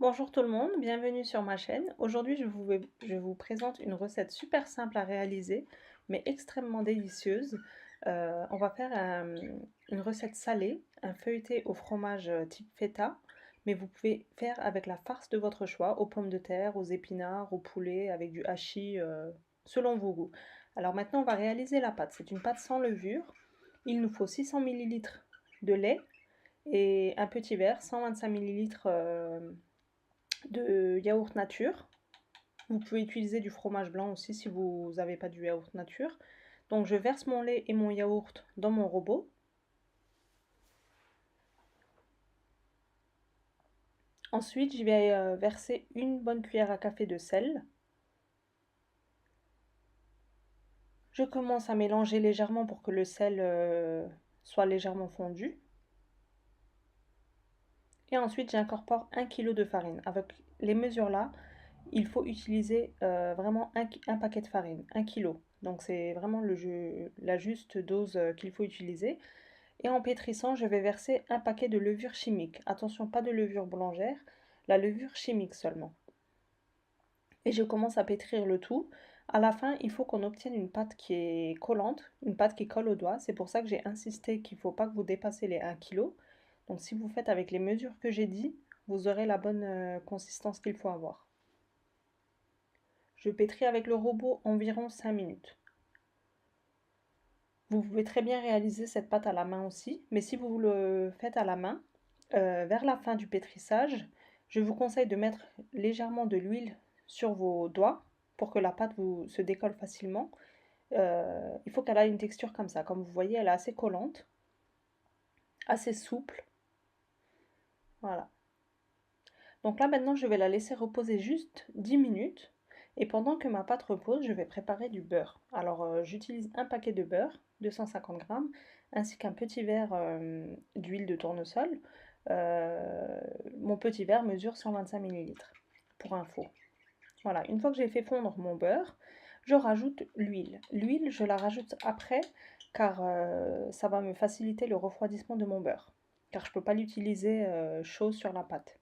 Bonjour tout le monde, bienvenue sur ma chaîne. Aujourd'hui, je vous présente une recette super simple à réaliser, mais extrêmement délicieuse. On va faire une recette salée, un feuilleté au fromage type feta, mais vous pouvez faire avec la farce de votre choix, aux pommes de terre, aux épinards, au poulet, avec du hachis, selon vos goûts. Alors maintenant, on va réaliser la pâte. C'est une pâte sans levure. Il nous faut 600 millilitres de lait et un petit verre, 125 millilitres de yaourt nature. Vous pouvez utiliser du fromage blanc aussi si vous n'avez pas du yaourt nature. Donc je verse mon lait et mon yaourt dans mon robot. Ensuite, je vais verser une bonne cuillère à café de sel. Je commence à mélanger légèrement pour que le sel soit légèrement fondu. Et ensuite, j'incorpore 1 kg de farine. Avec les mesures là, il faut utiliser vraiment un paquet de farine, 1 kg. Donc c'est vraiment la juste dose qu'il faut utiliser. Et en pétrissant, je vais verser un paquet de levure chimique. Attention, pas de levure boulangère, la levure chimique seulement. Et je commence à pétrir le tout. À la fin, il faut qu'on obtienne une pâte qui est collante, une pâte qui colle au doigt. C'est pour ça que j'ai insisté qu'il ne faut pas que vous dépassez les 1 kg. Donc si vous faites avec les mesures que j'ai dit, vous aurez la bonne consistance qu'il faut avoir. Je pétris avec le robot environ 5 minutes. Vous pouvez très bien réaliser cette pâte à la main aussi, mais si vous le faites à la main, vers la fin du pétrissage, je vous conseille de mettre légèrement de l'huile sur vos doigts pour que la pâte se décolle facilement. Il faut qu'elle ait une texture comme ça. Comme vous voyez, elle est assez collante, assez souple. Voilà. Donc là maintenant, je vais la laisser reposer juste 10 minutes. Et pendant que ma pâte repose, je vais préparer du beurre. Alors j'utilise un paquet de beurre, 250 grammes, ainsi qu'un petit verre d'huile de tournesol. Euh, Mon petit verre mesure 125 millilitres pour info. Voilà, une fois que j'ai fait fondre mon beurre, je rajoute l'huile. L'huile, je la rajoute après car ça va me faciliter le refroidissement de mon beurre. Car je ne peux pas l'utiliser chaud sur la pâte.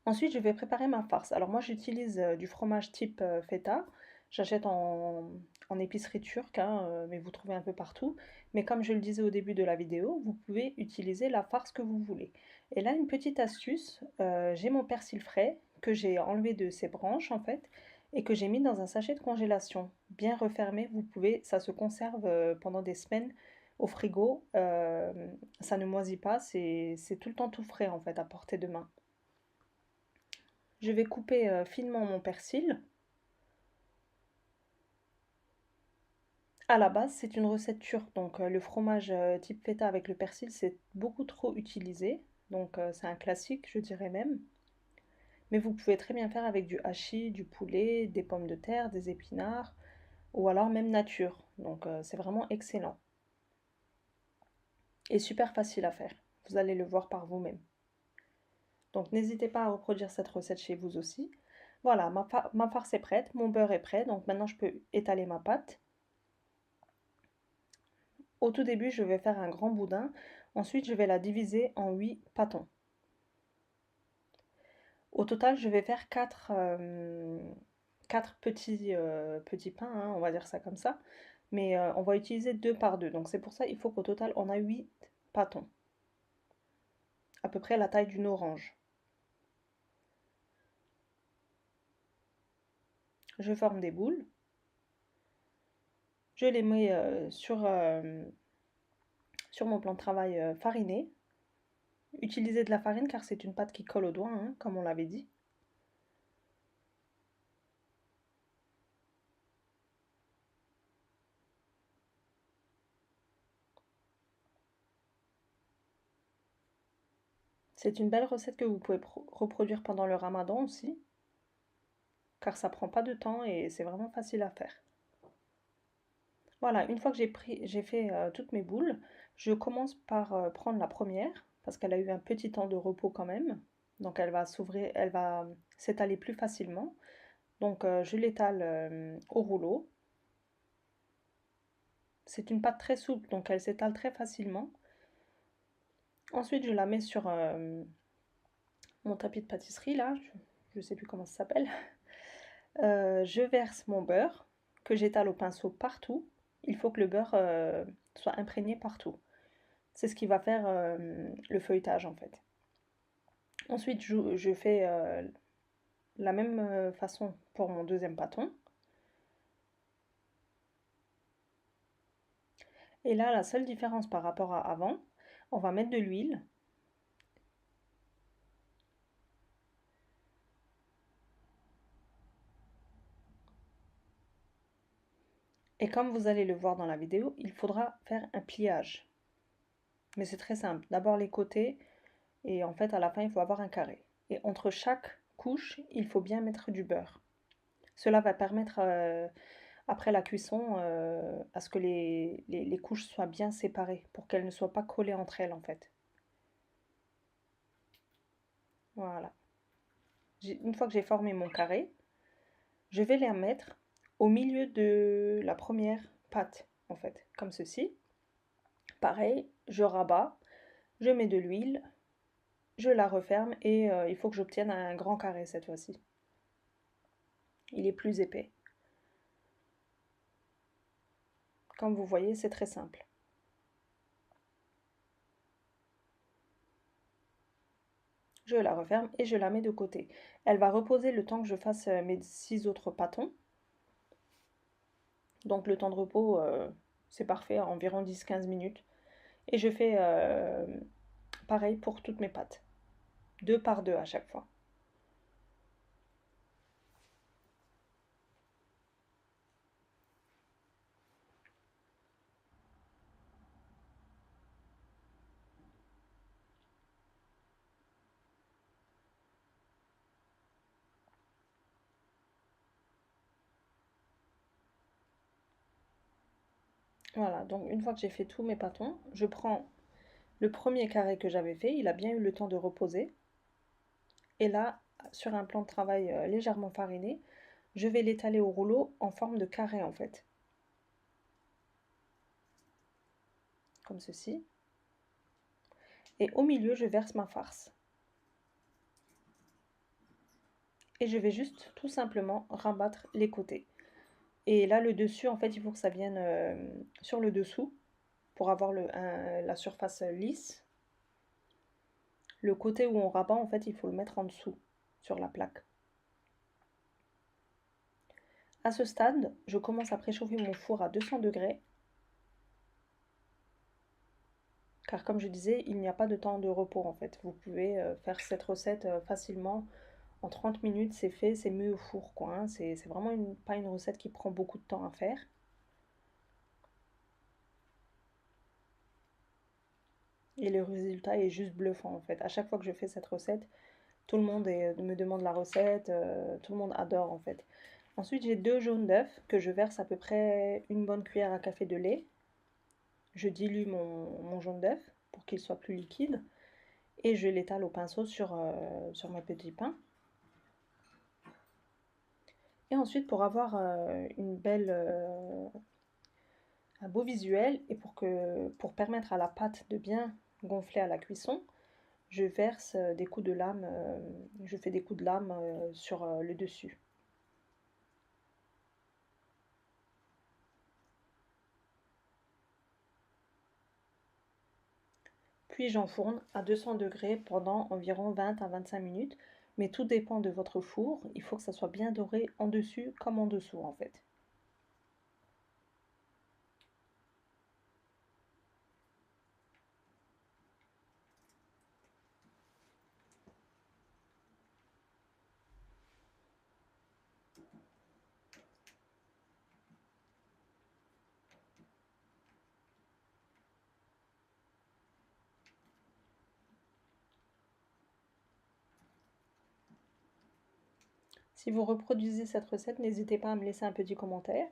Ensuite, je vais préparer ma farce. Alors moi, j'utilise du fromage type feta. J'achète en épicerie turque, hein, mais vous trouvez un peu partout. Mais comme je le disais au début de la vidéo, vous pouvez utiliser la farce que vous voulez. Et là, une petite astuce, j'ai mon persil frais que j'ai enlevé de ses branches en fait et que j'ai mis dans un sachet de congélation. Bien refermé, vous pouvez, ça se conserve pendant des semaines au frigo. Ça ne moisit pas, c'est tout le temps tout frais en fait, à portée de main. Je vais couper finement mon persil. À la base, c'est une recette turque, donc le fromage type feta avec le persil, c'est beaucoup trop utilisé. Donc c'est un classique, je dirais même. Mais vous pouvez très bien faire avec du hachis, du poulet, des pommes de terre, des épinards, ou alors même nature. Donc c'est vraiment excellent. Et super facile à faire. Vous allez le voir par vous-même. Donc n'hésitez pas à reproduire cette recette chez vous aussi. Voilà, ma farce est prête, mon beurre est prêt, donc maintenant je peux étaler ma pâte. Au tout début, je vais faire un grand boudin. Ensuite, je vais la diviser en 8 pâtons. Au total, je vais faire 4 petits pains, hein, on va dire ça comme ça. Mais on va utiliser 2 par 2. Donc c'est pour ça qu'il faut qu'au total, on a 8 pâtons. À peu près la taille d'une orange. Je forme des boules. Je les mets sur mon plan de travail fariné. Utilisez de la farine car c'est une pâte qui colle au doigt, hein, comme on l'avait dit. C'est une belle recette que vous pouvez reproduire pendant le ramadan aussi, car ça prend pas de temps et c'est vraiment facile à faire. Voilà, une fois que j'ai fait toutes mes boules, je commence par prendre la première, parce qu'elle a eu un petit temps de repos quand même, donc elle va s'ouvrir, elle va s'étaler plus facilement. Donc je l'étale au rouleau. C'est une pâte très souple, donc elle s'étale très facilement. Ensuite, je la mets mon tapis de pâtisserie là, je ne sais plus comment ça s'appelle. Je verse mon beurre que j'étale au pinceau partout. Il faut que le beurre soit imprégné partout. C'est ce qui va faire le feuilletage en fait. Ensuite, je fais la même façon pour mon deuxième pâton. Et là, la seule différence par rapport à avant, on va mettre de l'huile. Et comme vous allez le voir dans la vidéo, il faudra faire un pliage. Mais c'est très simple. D'abord les côtés et en fait à la fin il faut avoir un carré. Et entre chaque couche, il faut bien mettre du beurre. Cela va permettre après la cuisson à ce que les couches soient bien séparées pour qu'elles ne soient pas collées entre elles en fait. Voilà. Une fois que j'ai formé mon carré, je vais les mettre au milieu de la première pâte en fait, comme ceci. Pareil, je rabats, je mets de l'huile, je la referme et il faut que j'obtienne un grand carré cette fois-ci. Il est plus épais. Comme vous voyez, c'est très simple. Je la referme et je la mets de côté. Elle va reposer le temps que je fasse mes 6 autres pâtons. Donc le temps de repos, c'est parfait, environ 10-15 minutes. Et je fais pareil pour toutes mes pâtes. 2 par 2 à chaque fois. Voilà, donc une fois que j'ai fait tous mes pâtons, je prends le premier carré que j'avais fait, il a bien eu le temps de reposer. Et là, sur un plan de travail légèrement fariné, je vais l'étaler au rouleau en forme de carré en fait. Comme ceci. Et au milieu, je verse ma farce. Et je vais juste tout simplement rabattre les côtés. Et là, le dessus, en fait, il faut que ça vienne sur le dessous pour avoir la surface lisse. Le côté où on rabat, en fait, il faut le mettre en dessous, sur la plaque. À ce stade, je commence à préchauffer mon four à 200 degrés. Car comme je disais, il n'y a pas de temps de repos en fait. Vous pouvez faire cette recette facilement. En 30 minutes, c'est fait, c'est mieux au four quoi. Hein. C'est vraiment pas une recette qui prend beaucoup de temps à faire. Et le résultat est juste bluffant en fait. À chaque fois que je fais cette recette, tout le monde me demande la recette, tout le monde adore en fait. Ensuite, j'ai 2 jaunes d'œufs que je verse à peu près une bonne cuillère à café de lait. Je dilue mon jaune d'œuf pour qu'il soit plus liquide et je l'étale au pinceau sur mes petits pains. Et ensuite, pour avoir un beau visuel et pour permettre à la pâte de bien gonfler à la cuisson, je verse des coups de lame, je fais des coups de lame sur le dessus. Puis j'enfourne à 200 degrés pendant environ 20 à 25 minutes, mais tout dépend de votre four. Il faut que ça soit bien doré en dessus comme en dessous en fait. Si vous reproduisez cette recette, n'hésitez pas à me laisser un petit commentaire.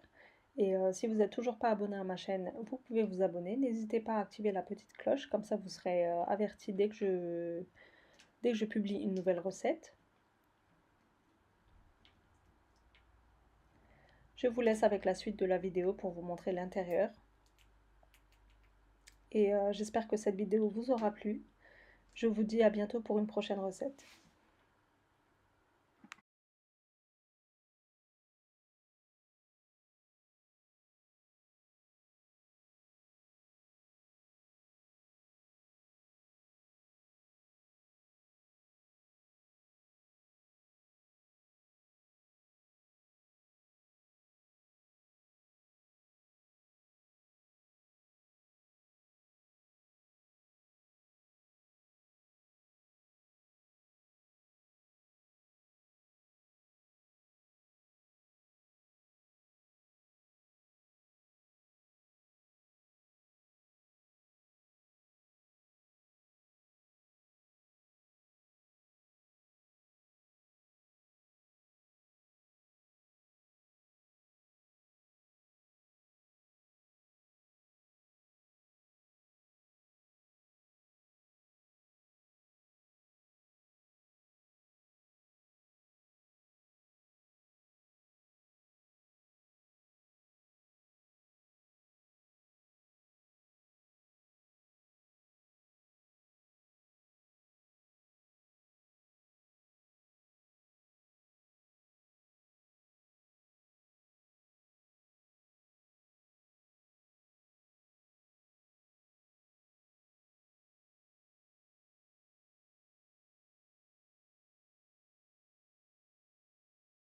Et si vous n'êtes toujours pas abonné à ma chaîne, vous pouvez vous abonner. N'hésitez pas à activer la petite cloche, comme ça vous serez averti dès que je publie une nouvelle recette. Je vous laisse avec la suite de la vidéo pour vous montrer l'intérieur. Et j'espère que cette vidéo vous aura plu. Je vous dis à bientôt pour une prochaine recette.